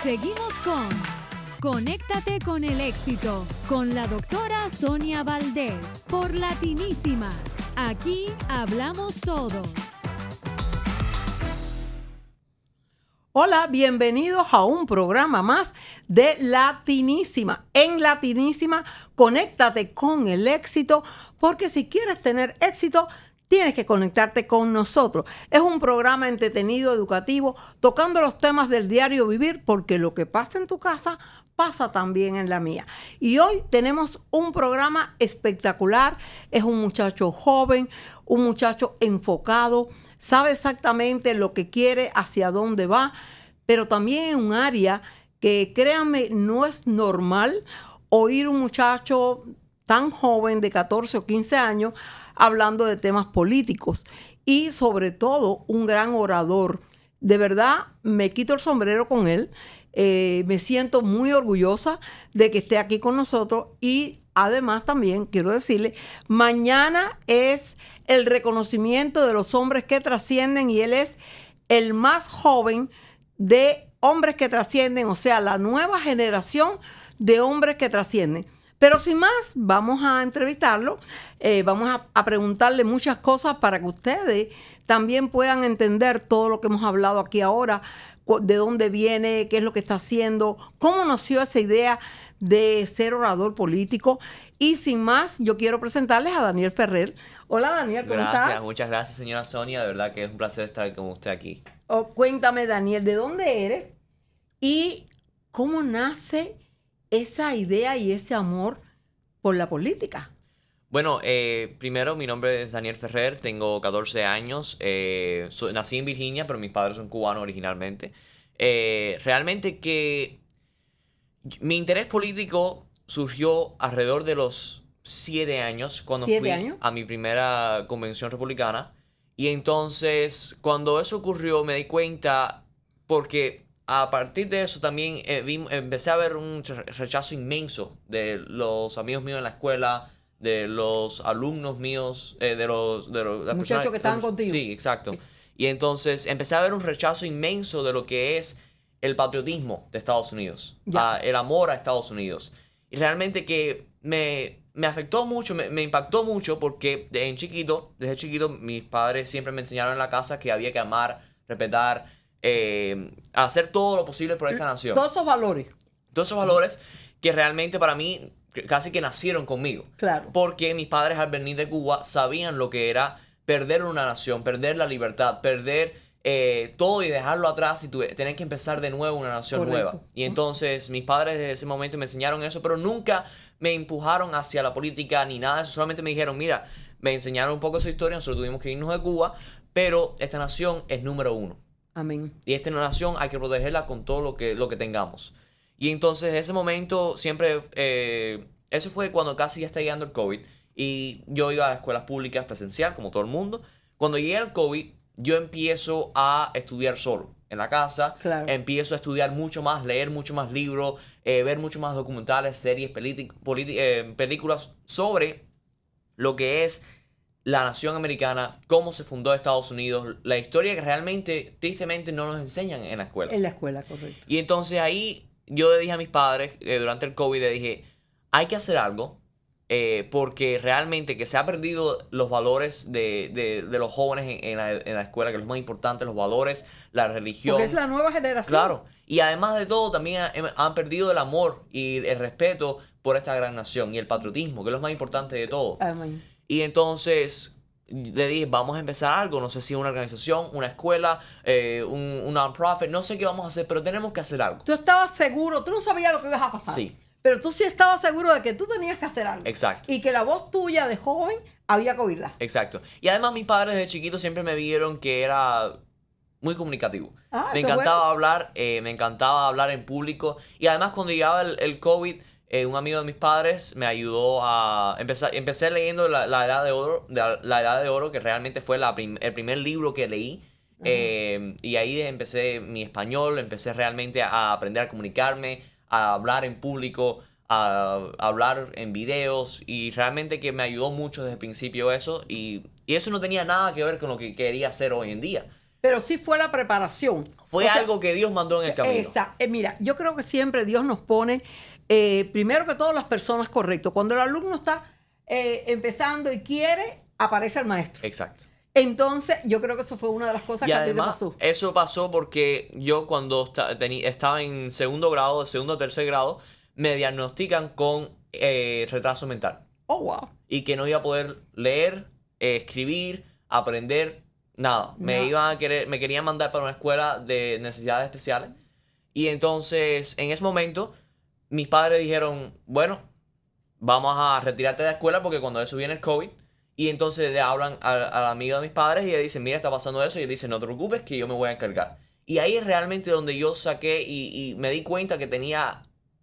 Seguimos con Conéctate con el éxito con la doctora Sonia Valdés por Latinísima. Aquí hablamos todos. Hola, bienvenidos a un programa más de Latinísima. En Latinísima, conéctate con el éxito, porque si quieres tener éxito, tienes que conectarte con nosotros. Es un programa entretenido, educativo, tocando los temas del diario vivir, porque lo que pasa en tu casa pasa también en la mía. Y hoy tenemos un programa espectacular. Es un muchacho joven, un muchacho enfocado, sabe exactamente lo que quiere, hacia dónde va, pero también en un área que, créanme, no es normal oír un muchacho tan joven de 14 o 15 años hablando de temas políticos y sobre todo un gran orador. De verdad, me quito el sombrero con él. Me siento muy orgullosa de que esté aquí con nosotros y además también quiero decirle, mañana es el reconocimiento de los hombres que trascienden y él es el más joven de hombres que trascienden, o sea, la nueva generación de hombres que trascienden. Pero sin más, vamos a entrevistarlo, vamos a preguntarle muchas cosas para que ustedes también puedan entender todo lo que hemos hablado aquí ahora, de dónde viene, qué es lo que está haciendo, cómo nació esa idea de ser orador político. Y sin más, yo quiero presentarles a Daniel Ferrer. Hola Daniel, ¿cómo estás? Muchas gracias señora Sonia, de verdad que es un placer estar con usted aquí. Cuéntame Daniel, ¿de dónde eres? Y cómo nace esa idea y ese amor por la política. Bueno, primero mi nombre es Daniel Ferrer, tengo 14 años, nací en Virginia, pero mis padres son cubanos originalmente. Realmente que mi interés político surgió alrededor de los 7 años, cuando fui a mi primera convención republicana. Y entonces, cuando eso ocurrió, me di cuenta, porque a partir de eso también empecé a ver un rechazo inmenso de los amigos míos en la escuela, de los alumnos míos, de los muchachos que estaban contigo. Sí, exacto. Y entonces empecé a ver un rechazo inmenso de lo que es el patriotismo de Estados Unidos, el amor a Estados Unidos. Y realmente que me afectó mucho, me impactó mucho, porque desde chiquito, mis padres siempre me enseñaron en la casa que había que amar, respetar, hacer todo lo posible por esta nación. Todos esos valores. Todos esos valores que realmente para mí casi que nacieron conmigo. Claro. Porque mis padres al venir de Cuba sabían lo que era perder una nación, perder la libertad, perder todo y dejarlo atrás y tener que empezar de nuevo una nación nueva. Y entonces mis padres desde ese momento me enseñaron eso, pero nunca me empujaron hacia la política ni nada de eso. Solamente me dijeron, mira, me enseñaron un poco su historia, nosotros tuvimos que irnos de Cuba, pero esta nación es número 1. Amén. Y esta nación hay que protegerla con todo lo que tengamos. Y entonces ese momento siempre, eso fue cuando casi ya está llegando el COVID. Y yo iba a escuelas públicas presencial, como todo el mundo. Cuando llegué al COVID, yo empiezo a estudiar solo en la casa. Claro. Empiezo a estudiar mucho más, leer mucho más libros, ver mucho más documentales, series, películas sobre lo que es la nación americana, cómo se fundó Estados Unidos, la historia que realmente, tristemente, no nos enseñan en la escuela. En la escuela, correcto. Y entonces ahí yo le dije a mis padres, durante el COVID, le dije, hay que hacer algo, porque realmente que se ha perdido los valores de los jóvenes en la escuela, que es lo más importante, los valores, la religión. Porque es la nueva generación. Claro. Y además de todo, también han perdido el amor y el respeto por esta gran nación y el patriotismo, que es lo más importante de todo. Amén. Y entonces le dije, vamos a empezar algo, no sé si una organización, una escuela, un non-profit, no sé qué vamos a hacer, pero tenemos que hacer algo. Tú estabas seguro, tú no sabías lo que ibas a pasar. Sí. Pero tú sí estabas seguro de que tú tenías que hacer algo. Exacto. Y que la voz tuya de joven había que oírla. Exacto. Y además mis padres desde chiquitos siempre me vieron que era muy comunicativo. Me encantaba hablar en público. Y además cuando llegaba el COVID, un amigo de mis padres me ayudó a empecé leyendo la Edad de Oro, que realmente fue el primer libro que leí. Y ahí empecé mi español, empecé realmente a aprender a comunicarme, a hablar en público, a hablar en videos, y realmente que me ayudó mucho desde el principio eso, y eso no tenía nada que ver con lo que quería hacer hoy en día. pero sí fue la preparación. Fue algo que Dios mandó en el camino. Mira, yo creo que siempre Dios nos pone, primero que todo, las personas correctas. Cuando el alumno está empezando y quiere, aparece el maestro. Exacto. Entonces, yo creo que eso fue una de las cosas que a ti te pasó. Eso pasó porque yo cuando estaba en segundo o tercer grado, me diagnostican con retraso mental. Oh, wow. Y que no iba a poder leer, escribir, aprender, nada. No. Me querían mandar para una escuela de necesidades especiales. Y entonces, en ese momento, mis padres dijeron, bueno, vamos a retirarte de la escuela porque cuando eso viene el COVID. Y entonces le hablan a la amiga de mis padres y le dicen, mira, está pasando eso. Y él dice, no te preocupes que yo me voy a encargar. Y ahí es realmente donde yo saqué y me di cuenta que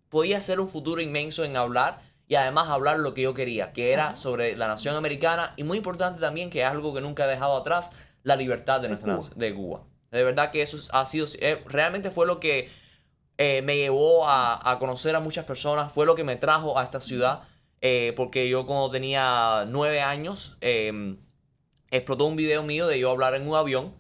podía ser un futuro inmenso en hablar y además hablar lo que yo quería, que era sobre la nación americana y muy importante también, que es algo que nunca he dejado atrás, la libertad de Cuba. De verdad que eso ha sido, realmente fue lo que me llevó a conocer a muchas personas, fue lo que me trajo a esta ciudad, porque yo cuando tenía 9 años, explotó un video mío de yo hablar en un avión,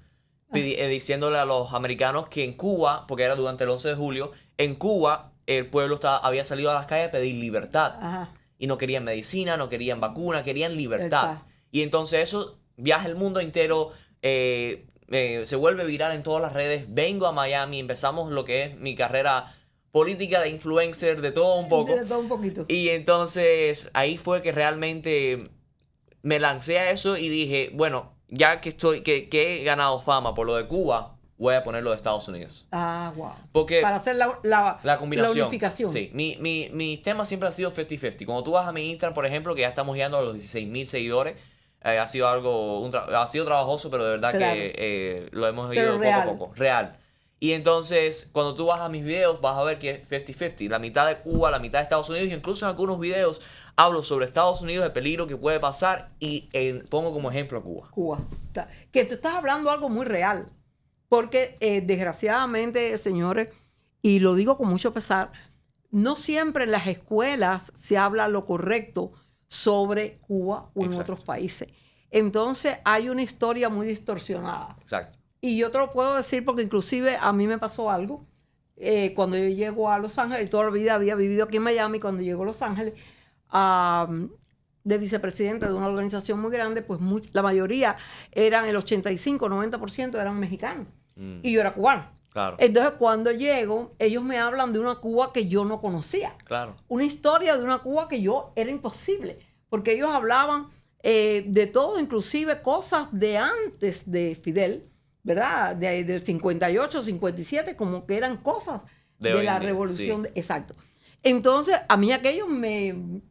diciéndole a los americanos que en Cuba, porque era durante el 11 de julio, en Cuba el pueblo había salido a las calles a pedir libertad. Ajá. Y no querían medicina, no querían vacuna, querían libertad. Y entonces eso viaja el mundo entero, se vuelve viral en todas las redes. Vengo a Miami, empezamos lo que es mi carrera política de influencer, de todo un poco. De todo un poquito. Y entonces ahí fue que realmente me lancé a eso y dije, bueno, ya que he ganado fama por lo de Cuba, voy a poner lo de Estados Unidos. Ah, wow. Porque para hacer la combinación. La unificación. Sí, mi tema siempre ha sido 50-50. Cuando tú vas a mi Instagram, por ejemplo, que ya estamos llegando a los 16,000 seguidores, ha sido ha sido trabajoso, pero de verdad que lo hemos ido poco a poco. Real. Y entonces, cuando tú vas a mis videos, vas a ver que es 50-50. La mitad de Cuba, la mitad de Estados Unidos. Y incluso en algunos videos hablo sobre Estados Unidos, el peligro que puede pasar. Y pongo como ejemplo a Cuba. Cuba. Que tú estás hablando algo muy real. Porque desgraciadamente, señores, y lo digo con mucho pesar, no siempre en las escuelas se habla lo correcto sobre Cuba o en otros países. Entonces hay una historia muy distorsionada. Exacto. Y yo te lo puedo decir porque inclusive a mí me pasó algo. Cuando yo llego a Los Ángeles, y toda la vida había vivido aquí en Miami, cuando llego a Los Ángeles, de vicepresidente de una organización muy grande, pues la mayoría eran, el 85-90% eran mexicanos. Y yo era cubano. Claro. Entonces, cuando llego, ellos me hablan de una Cuba que yo no conocía. Claro. Una historia de una Cuba que era imposible. Porque ellos hablaban de todo, inclusive cosas de antes de Fidel, ¿verdad? Del 58, 57, como que eran cosas de la revolución. Sí. Exacto. Entonces, a mí aquello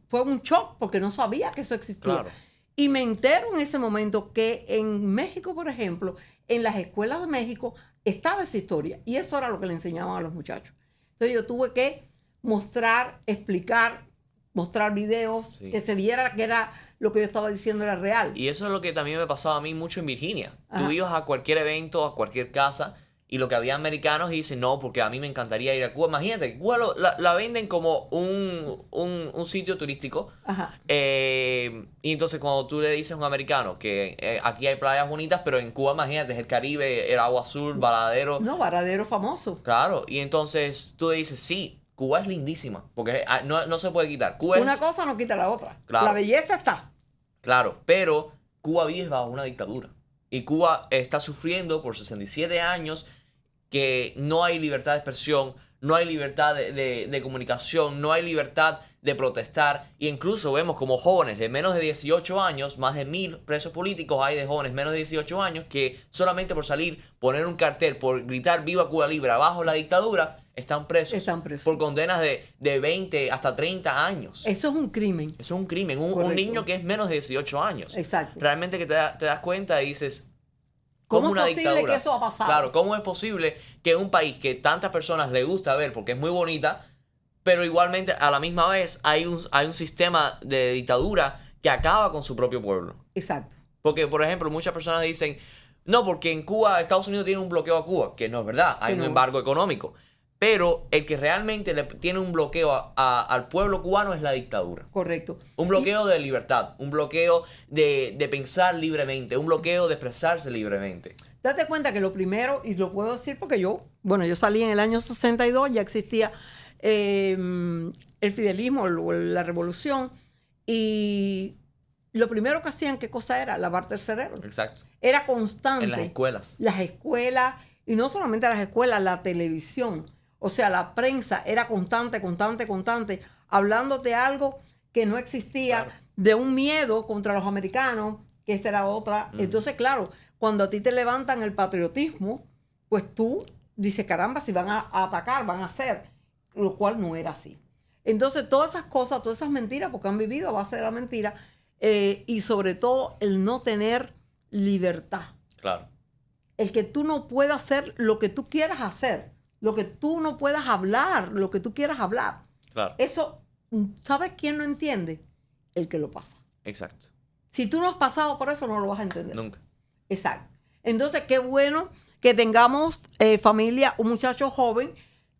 fue un shock porque no sabía que eso existía. Claro. Y me entero en ese momento que en México, por ejemplo, en las escuelas de México estaba esa historia. Y eso era lo que le enseñaban a los muchachos. Entonces yo tuve que mostrar, explicar, mostrar videos, que se viera que era lo que yo estaba diciendo era real. Y eso es lo que también me pasaba a mí mucho en Virginia. Ajá. Tú ibas a cualquier evento, a cualquier casa, y lo que había americanos y dicen, no, porque a mí me encantaría ir a Cuba. Imagínate, Cuba la venden como un sitio turístico. Ajá. Y entonces cuando tú le dices a un americano que aquí hay playas bonitas, pero en Cuba, imagínate, es el Caribe, el agua azul, Varadero. No, Varadero famoso. Claro, y entonces tú le dices, sí, Cuba es lindísima, porque no se puede quitar. Cuba Una cosa no quita la otra. Claro. La belleza está. Claro, pero Cuba vive bajo una dictadura. Y Cuba está sufriendo por 67 años que no hay libertad de expresión, no hay libertad de comunicación, no hay libertad de protestar. Y incluso vemos como jóvenes de menos de 18 años, más de 1,000 presos políticos hay de jóvenes menos de 18 años, que solamente por salir, poner un cartel, por gritar "Viva Cuba Libre" abajo la dictadura, están presos. Están presos. Por condenas de 20 hasta 30 años. Eso es un crimen. Eso es un crimen. Un niño que es menos de 18 años. Exacto. Realmente que te das cuenta y dices, ¿Cómo una es posible dictadura? que eso ha pasado? Claro, ¿cómo es posible que un país que tantas personas le gusta ver porque es muy bonita, pero igualmente a la misma vez hay un sistema de dictadura que acaba con su propio pueblo? Exacto. Porque, por ejemplo, muchas personas dicen, no, porque en Cuba, Estados Unidos tiene un bloqueo a Cuba, que no es verdad, hay un embargo económico. Pero el que realmente le tiene un bloqueo al pueblo cubano es la dictadura. Correcto. Un bloqueo de libertad, un bloqueo de pensar libremente, un bloqueo de expresarse libremente. Date cuenta que lo primero, y lo puedo decir porque yo salí en el año 62, ya existía el fidelismo, la revolución, y lo primero que hacían, ¿qué cosa era? Lavarte el cerebro. Exacto. Era constante. En las escuelas. Las escuelas, y no solamente las escuelas, la televisión. O sea, la prensa era constante, hablándote algo que no existía, Claro. de un miedo contra los americanos, que esa era otra. Entonces, claro, cuando a ti te levantan el patriotismo, pues tú dices, caramba, si van a atacar, van a hacer, lo cual no era así. Entonces, todas esas cosas, todas esas mentiras, porque han vivido a base de la mentira, y sobre todo el no tener libertad. Claro. El que tú no puedas hacer lo que tú quieras hacer, lo que tú no puedas hablar, lo que tú quieras hablar. Claro. Eso, ¿sabes quién no entiende? El que lo pasa. Exacto. Si tú no has pasado por eso, no lo vas a entender. Nunca. Exacto. Entonces, qué bueno que tengamos familia, un muchacho joven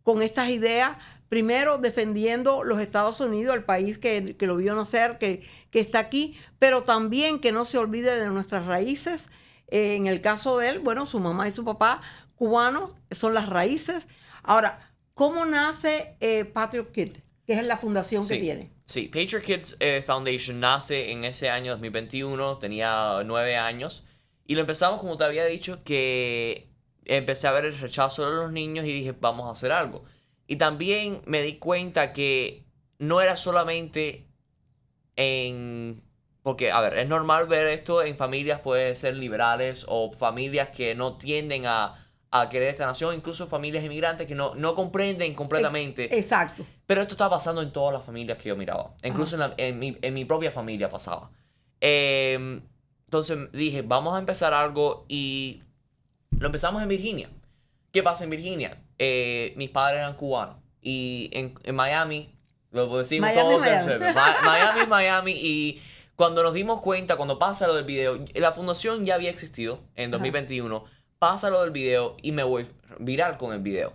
con estas ideas, primero defendiendo los Estados Unidos, el país que lo vio nacer, que está aquí, pero también que no se olvide de nuestras raíces. En el caso de él, bueno, su mamá y su papá cubanos son las raíces. Ahora, ¿cómo nace Patriot Kids? Que es la fundación que tiene. Sí, Patriot Kids Foundation nace en ese año 2021, tenía 9 años. Y lo empezamos, como te había dicho, que empecé a ver el rechazo de los niños y dije, vamos a hacer algo. Y también me di cuenta que no era solamente porque, a ver, es normal ver esto en familias, puede ser liberales o familias que no tienden a querer esta nación, incluso familias inmigrantes que no comprenden completamente. Exacto. Pero esto está pasando en todas las familias que yo miraba. Incluso en mi propia familia pasaba. Entonces dije, vamos a empezar algo y lo empezamos en Virginia. ¿Qué pasa en Virginia? Mis padres eran cubanos. Y en Miami, lo decimos todos en Miami. Y cuando nos dimos cuenta, cuando pasa lo del video, la fundación ya había existido en 2021. Pasa lo del video y me voy viral con el video.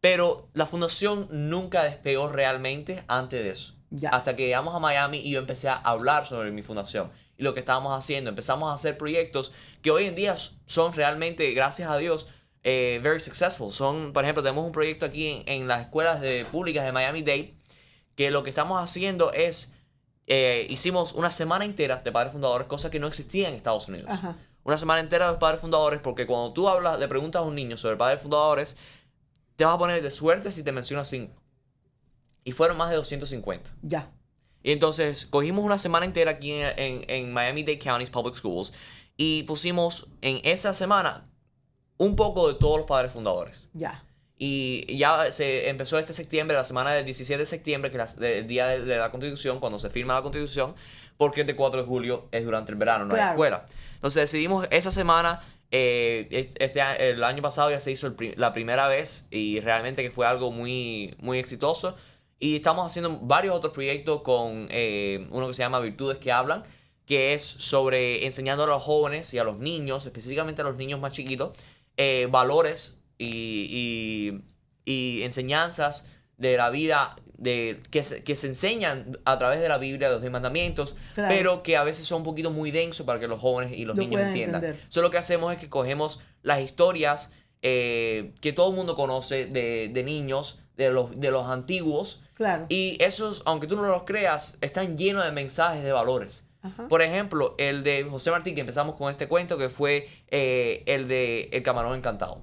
Pero la fundación nunca despegó realmente antes de eso. Ya. Hasta que llegamos a Miami y yo empecé a hablar sobre mi fundación. Y lo que estábamos haciendo, empezamos a hacer proyectos que hoy en día son realmente, gracias a Dios, very successful. Por ejemplo, tenemos un proyecto aquí en las escuelas públicas de Miami-Dade, que lo que estamos haciendo es, hicimos una semana entera de padres fundadores, cosa que no existía en Estados Unidos. Ajá. Una semana entera de padres fundadores, porque cuando tú le preguntas a un niño sobre padres fundadores, te vas a poner de suerte si te menciona 5. Y fueron más de 250. Ya. Y entonces cogimos una semana entera aquí en Miami-Dade County's Public Schools y pusimos en esa semana un poco de todos los padres fundadores. Ya. Y ya se empezó este septiembre, la semana del 17 de septiembre, que es el día de la Constitución, cuando se firma la Constitución, porque el de 4 de julio es durante el verano, no hay escuela. Entonces decidimos esa semana, el año pasado ya se hizo la primera vez y realmente que fue algo muy, muy exitoso. Y estamos haciendo varios otros proyectos con uno que se llama Virtudes que Hablan, que es sobre enseñando a los jóvenes y a los niños, específicamente a los niños más chiquitos, valores y enseñanzas de la vida que se enseñan a través de la Biblia, de los 10 mandamientos, Claro. pero que a veces son un poquito muy densos para que los jóvenes y los Lo niños puedan entiendan. entender. Eso lo que hacemos es que cogemos las historias que todo el mundo conoce de niños, de los antiguos, Claro. y esos, aunque tú no los creas, están llenos de mensajes de valores. Ajá. Por ejemplo, el de José Martí, que empezamos con este cuento, que fue el de El Camarón Encantado.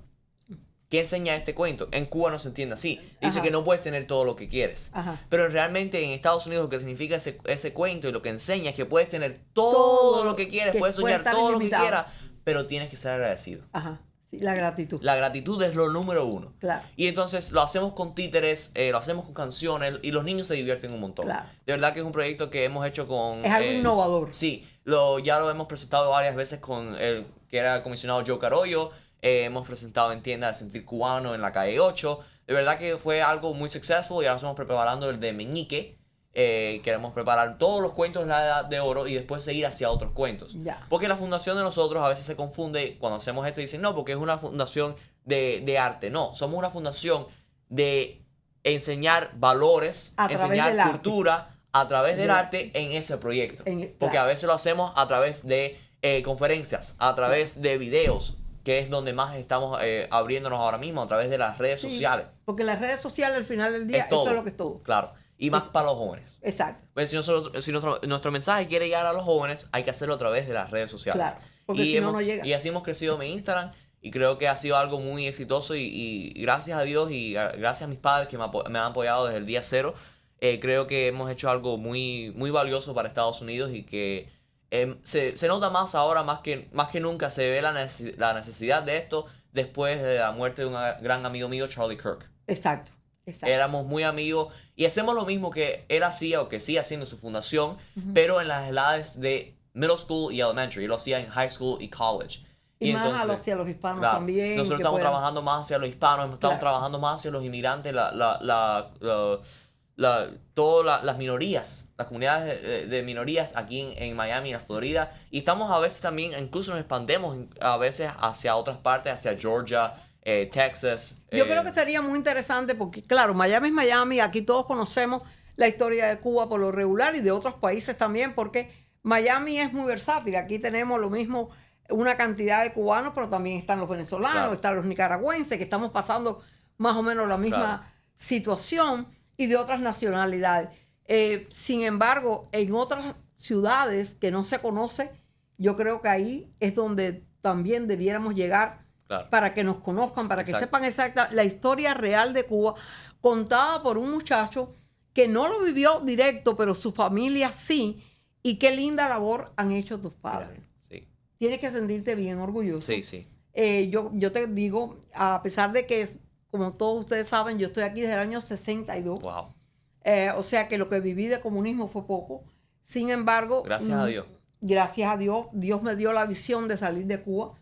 ¿Qué enseña este cuento? En Cuba no se entiende así. Dice Ajá. que no puedes tener todo lo que quieres. Ajá. Pero realmente enEstados Unidos lo que significa ese cuento y lo que enseña es que puedes tener todo lo que quieres, que puedes puede soñar estar todo lo que ilimitado. quieras, pero tienes que ser agradecido. Ajá. Sí, la gratitud. La gratitud es lo número 1. Claro. Y entonces lo hacemos con títeres, lo hacemos con canciones y los niños se divierten un montón. Claro. De verdad que es un proyecto que hemos hecho con... Es algo innovador. Sí, ya lo hemos presentado varias veces con el que era el comisionado Joe Carollo. Hemos presentado en tiendas de sentir cubano en la calle 8. De verdad que fue algo muy successful y ahora estamos preparando el de Meñique. Queremos preparar todos los cuentos de la Edad de Oro y después seguir hacia otros cuentos. Ya. Porque la fundación de nosotros a veces se confunde cuando hacemos esto y dicen, no, porque es una fundación de arte. No, somos una fundación de enseñar valores, A través enseñar del arte. cultura a través del Ya. arte en ese proyecto. Porque claro. a veces lo hacemos a través de conferencias, a través de videos. que es donde más estamos abriéndonos ahora mismo a través de las redes Sí, sociales. porque las redes sociales al final del día, eso es lo que es todo. Claro. Y más para los jóvenes. Exacto. Pues si nuestro mensaje quiere llegar a los jóvenes, hay que hacerlo a través de las redes sociales. Claro, porque si no, no llega. Y así hemos crecido mi Instagram y creo que ha sido algo muy exitoso y gracias a Dios y gracias a mis padres que me han apoyado desde el día cero, creo que hemos hecho algo muy, muy valioso para Estados Unidos y que se nota más ahora, más que nunca, se ve la necesidad de esto después de la muerte de un gran amigo mío, Charlie Kirk. Exacto. Exacto. Éramos muy amigos y hacemos lo mismo que él hacía o que sigue haciendo en su fundación, pero en las edades de middle school y elementary. Él lo hacía en high school y college. Y más entonces, hacia los hispanos claro, también. nosotros estamos trabajando más hacia los hispanos, estamos trabajando más hacia los inmigrantes, todas las minorías, las comunidades de minorías aquí en Miami, en la Florida. Y estamos a veces también, incluso nos expandemos a veces hacia otras partes, hacia Georgia, Texas. Yo creo que sería muy interesante porque, claro, Miami es Miami, aquí todos conocemos la historia de Cuba por lo regular y de otros países también, porque Miami es muy versátil. Aquí tenemos lo mismo, una cantidad de cubanos, pero también están los venezolanos, están los nicaragüenses, que estamos pasando más o menos la misma situación, y de otras nacionalidades. Sin embargo, en otras ciudades que no se conoce, yo creo que ahí es donde también debiéramos llegar para que nos conozcan, para que sepan la historia real de Cuba, contada por un muchacho que no lo vivió directo, pero su familia sí, y qué linda labor han hecho tus padres. Sí. Tienes que sentirte bien orgulloso. Sí, sí. Yo te digo, a pesar de que, como todos ustedes saben, yo estoy aquí desde el año 62. Wow. O sea que lo que viví de comunismo fue poco. Sin embargo, gracias a Dios. Gracias a Dios, Dios me dio la visión de salir de Cuba.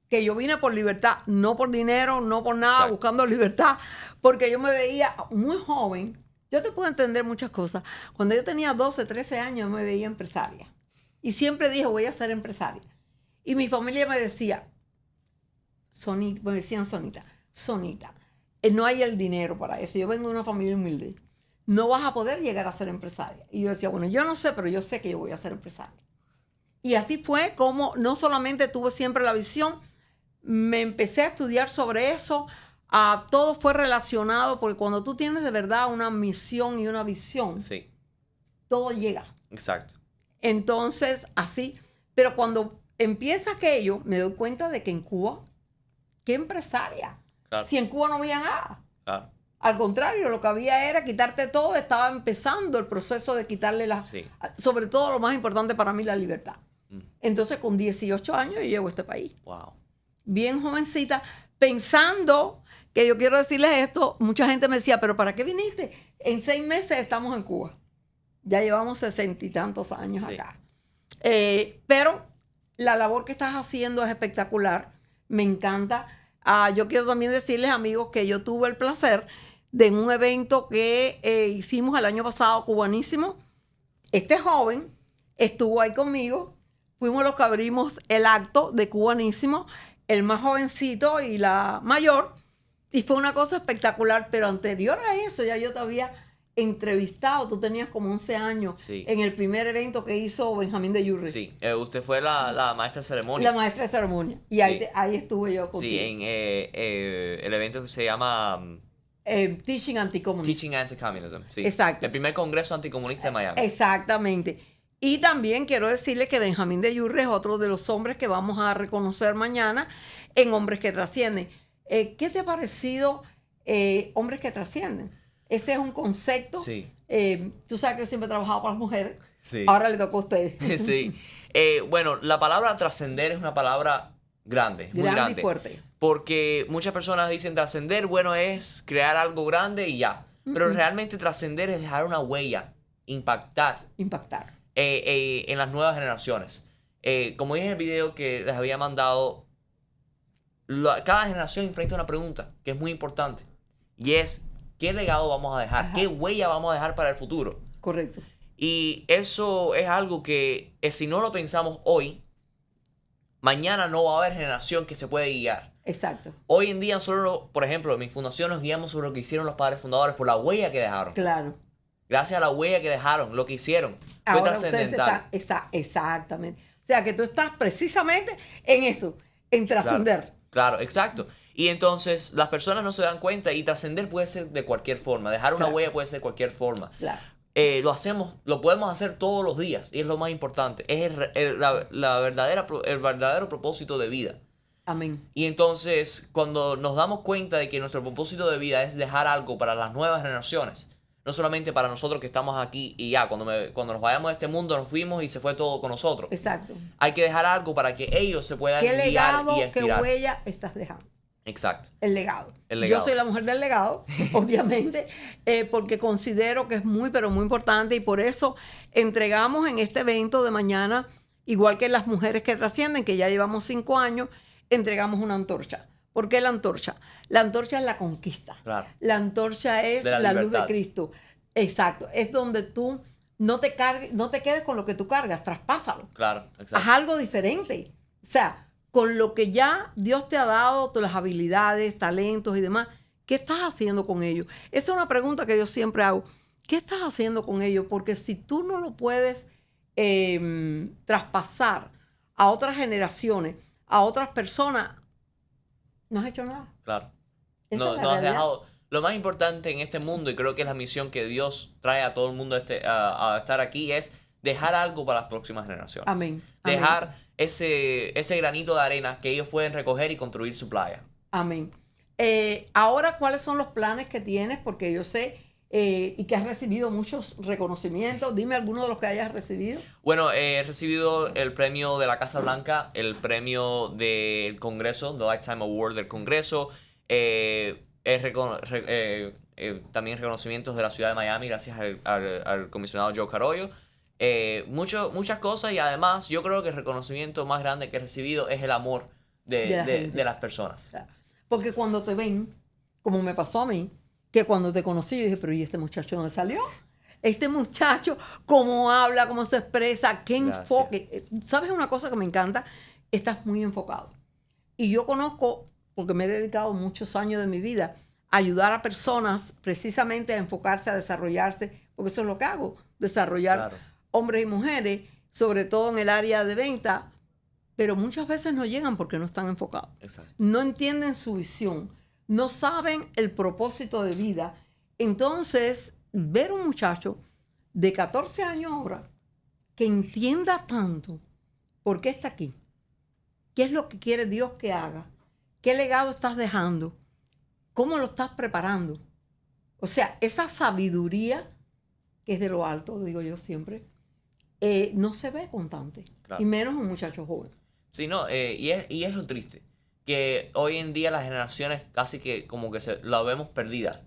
Que yo vine por libertad, no por dinero, no por nada, buscando libertad, porque yo me veía muy joven. Yo te puedo entender muchas cosas. Cuando yo tenía 12, 13 años, me veía empresaria. Y siempre dije, voy a ser empresaria. Y mi familia me decía, me decían Sonita, no hay el dinero para eso. Yo vengo de una familia humilde. No vas a poder llegar a ser empresaria. Y yo decía, bueno, yo no sé, pero yo sé que yo voy a ser empresaria. Y así fue como no solamente tuve siempre la visión, me empecé a estudiar sobre eso. Todo fue relacionado, porque cuando tú tienes de verdad una misión y una visión, todo llega. Exacto. Entonces, así. Pero cuando empieza aquello, me doy cuenta de que en Cuba, ¿qué empresaria? Claro. Si en Cuba no había nada. Claro. Al contrario, lo que había era quitarte todo. Estaba empezando el proceso de quitarle sobre todo lo más importante para mí, la libertad. Entonces, con 18 años yo llego a este país. Wow. Bien jovencita, pensando que yo quiero decirles esto. Mucha gente me decía, ¿pero para qué viniste? En 6 meses estamos en Cuba. Ya llevamos 60 y tantos años acá. Pero la labor que estás haciendo es espectacular. Me encanta. Yo quiero también decirles, amigos, que yo tuve el placer de un evento que hicimos el año pasado, Cubanísimo. Este joven estuvo ahí conmigo. Fuimos los que abrimos el acto de Cubanísimo, el más jovencito y la mayor. Y fue una cosa espectacular. Pero anterior a eso, ya yo te había entrevistado. Tú tenías como 11 años en el primer evento que hizo Benjamín de Yurre. Sí, usted fue la maestra de ceremonia. La maestra de ceremonia. Y ahí estuve yo contigo. Sí, en el evento que se llama Teaching Anti-Communism. Teaching Anti-Communism, sí. Exacto. El primer congreso anticomunista de Miami. Exactamente. Y también quiero decirle que Benjamín de Yurre es otro de los hombres que vamos a reconocer mañana en Hombres que Trascienden. ¿Qué te ha parecido Hombres que Trascienden? Ese es un concepto. Sí. Tú sabes que yo siempre he trabajado para las mujeres. Sí. Ahora le tocó a ustedes. Sí. Bueno, la palabra trascender es una palabra grande, muy grande. Y fuerte. Porque muchas personas dicen trascender, bueno, es crear algo grande y ya. Pero realmente trascender es dejar una huella, impactar. En las nuevas generaciones. Como dije en el video que les había mandado, cada generación enfrenta una pregunta que es muy importante. Y es, ¿qué legado vamos a dejar? ¿Qué huella vamos a dejar para el futuro? Correcto. Y eso es algo que si no lo pensamos hoy, mañana no va a haber generación que se puede guiar. Exacto. Hoy en día nosotros, por ejemplo, en mi fundación nos guiamos sobre lo que hicieron los padres fundadores por la huella que dejaron. Claro. Gracias a la huella que dejaron, lo que hicieron, fue ahora trascendental. Exactamente. O sea, que tú estás precisamente en eso, en trascender. Claro. Claro, exacto. Y entonces las personas no se dan cuenta y trascender puede ser de cualquier forma. Dejar una Claro. huella puede ser de cualquier forma. Claro. Lo podemos hacer todos los días y es lo más importante. Es el verdadero propósito de vida. Amén. Y entonces, cuando nos damos cuenta de que nuestro propósito de vida es dejar algo para las nuevas generaciones, no solamente para nosotros que estamos aquí y ya, cuando nos vayamos de este mundo nos fuimos y se fue todo con nosotros. Exacto. Hay que dejar algo para que ellos se puedan ¿Qué guiar legado, y qué inspirar. huella estás dejando? Exacto. El legado. El legado. Yo soy la mujer del legado, obviamente, porque considero que es muy, pero muy importante y por eso entregamos en este evento de mañana, igual que las mujeres que trascienden, que ya llevamos 5 años, entregamos una antorcha. ¿Por qué la antorcha? La antorcha es la conquista. Claro. La antorcha es De la la luz de libertad. Cristo. Exacto. Es donde tú no te quedes con lo que tú cargas, traspásalo. Claro, Haz exacto. algo diferente. O sea, con lo que ya Dios te ha dado, todas las habilidades, talentos y demás, ¿qué estás haciendo con ellos? Esa es una pregunta que yo siempre hago. ¿Qué estás haciendo con ellos? Porque si tú no lo puedes traspasar a otras generaciones, a otras personas, no has hecho nada. Claro. Esa No, es la no has realidad. dejado. Lo más importante en este mundo, y creo que es la misión que Dios trae a todo el mundo a estar aquí, es dejar algo para las próximas generaciones. Amén. Amén. Dejar ese granito de arena que ellos pueden recoger y construir su playa. Amén. Ahora, ¿cuáles son los planes que tienes? Porque yo sé y que has recibido muchos reconocimientos. Dime alguno de los que hayas recibido. Bueno, he recibido el premio de la Casa Blanca, el premio del Congreso, the Lifetime Award del Congreso. También reconocimientos de la ciudad de Miami gracias al comisionado Joe Carollo. Muchas cosas y además yo creo que el reconocimiento más grande que he recibido es el amor de las personas. Claro. Porque cuando te ven, como me pasó a mí, que cuando te conocí yo dije, pero ¿y este muchacho dónde salió? Este muchacho, cómo habla, cómo se expresa, qué Gracias. enfoque. ¿Sabes una cosa que me encanta? Estás muy enfocado. Y yo conozco, porque me he dedicado muchos años de mi vida, a ayudar a personas precisamente a enfocarse, a desarrollarse, porque eso es lo que hago, desarrollar Claro. hombres y mujeres, sobre todo en el área de venta, pero muchas veces no llegan porque no están enfocados. Exacto. No entienden su visión, no saben el propósito de vida. Entonces, ver un muchacho de 14 años ahora que entienda tanto por qué está aquí, qué es lo que quiere Dios que haga, qué legado estás dejando, cómo lo estás preparando. O sea, esa sabiduría que es de lo alto, digo yo siempre, no se ve constante, Claro. y menos un muchacho joven. Sí, no, y es lo triste, que hoy en día las generaciones casi que como que la vemos perdida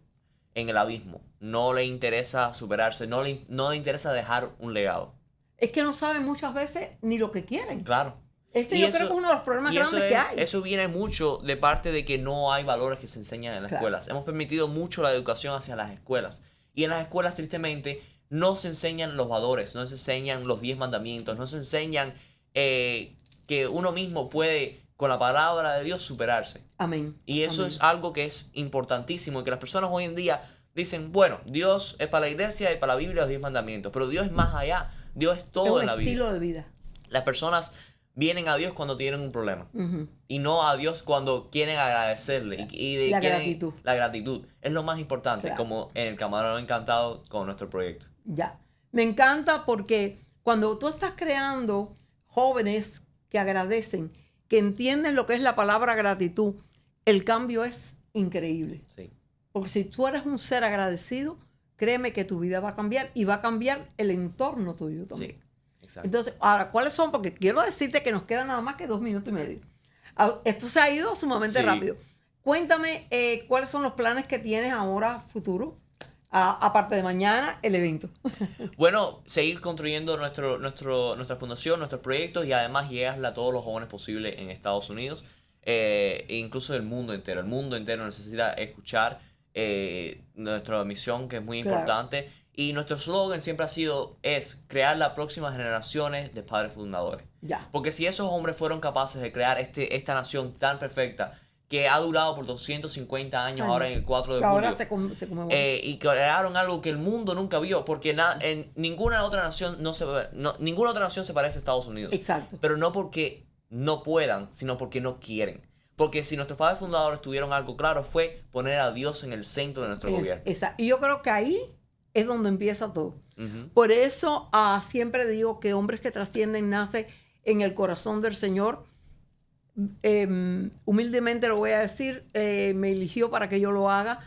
en el abismo. No le interesa superarse, no le interesa dejar un legado. Es que no saben muchas veces ni lo que quieren. Claro. Ese Y yo eso- creo que es uno de los problemas Y eso, grandes que hay. eso viene mucho de parte de que no hay valores que se enseñan en las Claro. escuelas. Hemos permitido mucho la educación hacia las escuelas. Y en las escuelas, tristemente, no se enseñan los valores, no se enseñan los 10 mandamientos, no se enseñan que uno mismo puede, con la palabra de Dios, superarse. Amén. Y eso Amén. es algo que es importantísimo y que las personas hoy en día dicen, bueno, Dios es para la iglesia y para la Biblia los 10 mandamientos, pero Dios es más allá, Dios es Es todo un en la vida. estilo de vida. Las personas vienen a Dios cuando tienen un problema Ujú. y no a Dios cuando quieren agradecerle La quieren- gratitud. La gratitud es lo más importante, Claro. como en el Camarón Encantado con nuestro proyecto. Ya. Me encanta porque cuando tú estás creando jóvenes que agradecen, que entienden lo que es la palabra gratitud, el cambio es increíble. Sí, Porque si tú eres un ser agradecido, créeme que tu vida va a cambiar y va a cambiar el entorno tuyo también. sí, exacto. Entonces, ahora, ¿cuáles son? Porque quiero decirte que nos quedan nada más que 2 minutos y medio. Esto se ha ido sumamente Sí. rápido. Cuéntame cuáles son los planes que tienes ahora futuro, aparte de mañana, el evento. Bueno, seguir construyendo nuestra fundación, nuestros proyectos y además llegarle a todos los jóvenes posibles en Estados Unidos e incluso del mundo entero. El mundo entero necesita escuchar nuestra misión, que es muy Claro. importante. Y nuestro slogan siempre es crear las próximas generaciones de padres fundadores. Ya. Porque si esos hombres fueron capaces de crear esta nación tan perfecta que ha durado por 250 años, ahora en el 4 de Que julio, ahora se conmemora. y crearon algo que el mundo nunca vio, porque en ninguna otra nación ninguna otra nación se parece a Estados Unidos. Exacto. Pero no porque no puedan, sino porque no quieren. Porque si nuestros padres fundadores tuvieron algo claro, fue poner a Dios en el centro de nuestro gobierno. Y yo creo que ahí es donde empieza todo. Ujú. Por eso siempre digo que hombres que trascienden nace en el corazón del Señor. Humildemente lo voy a decir, me eligió para que yo lo haga,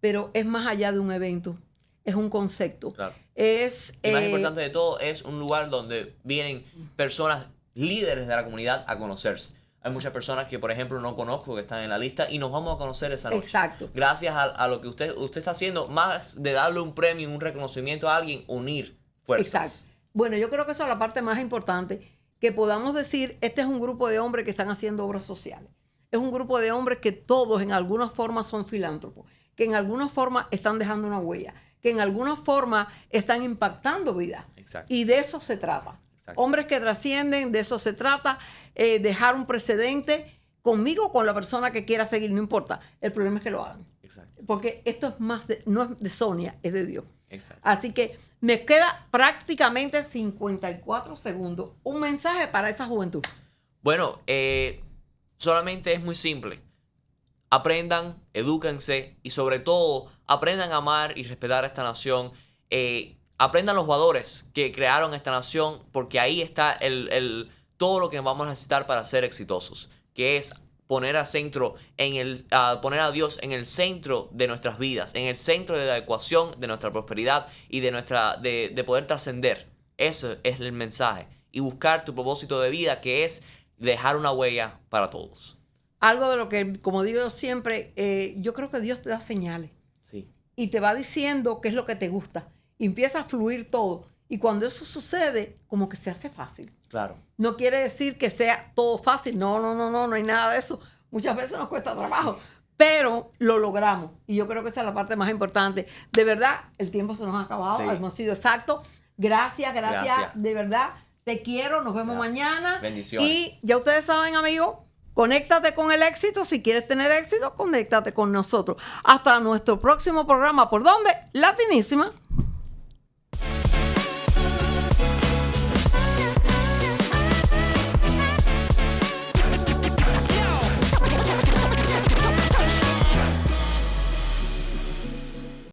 pero es más allá de un evento, es un concepto. Claro. Es, Y más importante de todo, es un lugar donde vienen personas líderes de la comunidad a conocerse. Hay muchas personas que, por ejemplo, no conozco que están en la lista y nos vamos a conocer esa noche. Exacto. Gracias a lo que usted está haciendo, más de darle un premio, un reconocimiento a alguien, unir fuerzas. Exacto. Bueno, yo creo que esa es la parte más importante, que podamos decir, este es un grupo de hombres que están haciendo obras sociales. Es un grupo de hombres que todos en alguna forma son filántropos, que en alguna forma están dejando una huella, que en alguna forma están impactando vidas. Exacto. Y de eso se trata. Exacto. Hombres que trascienden, de eso se trata, dejar un precedente conmigo o con la persona que quiera seguir, no importa. El problema es que lo hagan. Exacto. Porque esto es más no es de Sonia, es de Dios. Exacto. Así que me queda prácticamente 54 segundos. Un mensaje para esa juventud. Bueno, solamente es muy simple. Aprendan, edúquense y sobre todo aprendan a amar y respetar a esta nación. Aprendan los jugadores que crearon esta nación, porque ahí está todo lo que vamos a necesitar para ser exitosos, que es poner poner a Dios en el centro de nuestras vidas, en el centro de la ecuación de nuestra prosperidad y de poder trascender. Eso es el mensaje. Y buscar tu propósito de vida, que es dejar una huella para todos. Algo de lo que, como digo yo siempre, yo creo que Dios te da señales Sí. y te va diciendo qué es lo que te gusta. Y empieza a fluir todo. Y cuando eso sucede, como que se hace fácil. Claro. No quiere decir que sea todo fácil. No hay nada de eso. Muchas veces nos cuesta trabajo, pero lo logramos. Y yo creo que esa es la parte más importante. De verdad, el tiempo se nos ha acabado. Sí. Hemos sido exactos. Gracias. De verdad, te quiero. Nos vemos mañana. Bendiciones. Y ya ustedes saben, amigos, conéctate con el éxito. Si quieres tener éxito, conéctate con nosotros. Hasta nuestro próximo programa. ¿Por dónde? Latinísima.